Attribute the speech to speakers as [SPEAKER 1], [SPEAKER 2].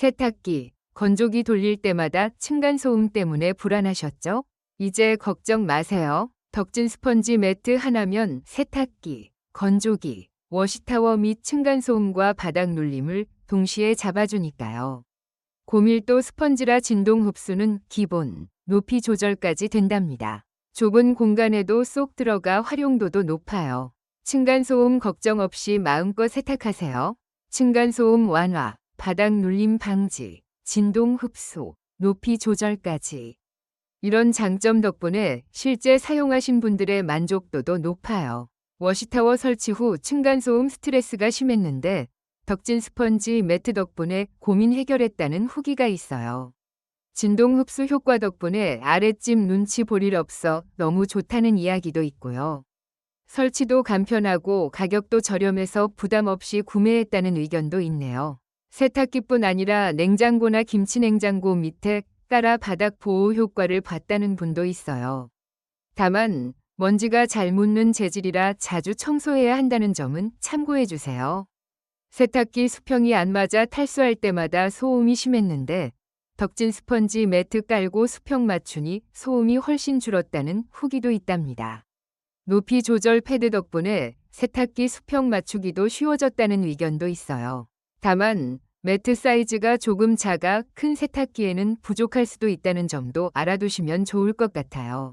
[SPEAKER 1] 세탁기, 건조기 돌릴 때마다 층간소음 때문에 불안하셨죠? 이제 걱정 마세요. 덕진 스펀지 매트 하나면 세탁기, 건조기, 워시타워 및 층간소음과 바닥 눌림을 동시에 잡아주니까요. 고밀도 스펀지라 진동 흡수는 기본, 높이 조절까지 된답니다. 좁은 공간에도 쏙 들어가 활용도도 높아요. 층간소음 걱정 없이 마음껏 세탁하세요. 층간소음 완화, 바닥 눌림 방지, 진동 흡수, 높이 조절까지. 이런 장점 덕분에 실제 사용하신 분들의 만족도도 높아요. 워시타워 설치 후 층간소음 스트레스가 심했는데 덕진 스펀지 매트 덕분에 고민 해결했다는 후기가 있어요. 진동 흡수 효과 덕분에 아랫집 눈치 볼 일 없어 너무 좋다는 이야기도 있고요. 설치도 간편하고 가격도 저렴해서 부담 없이 구매했다는 의견도 있네요. 세탁기뿐 아니라 냉장고나 김치냉장고 밑에 깔아 바닥 보호 효과를 봤다는 분도 있어요. 다만 먼지가 잘 묻는 재질이라 자주 청소해야 한다는 점은 참고해 주세요. 세탁기 수평이 안 맞아 탈수할 때마다 소음이 심했는데 덕진 스펀지 매트 깔고 수평 맞추니 소음이 훨씬 줄었다는 후기도 있답니다. 높이 조절 패드 덕분에 세탁기 수평 맞추기도 쉬워졌다는 의견도 있어요. 다만 매트 사이즈가 조금 작아 큰 세탁기에는 부족할 수도 있다는 점도 알아두시면 좋을 것 같아요.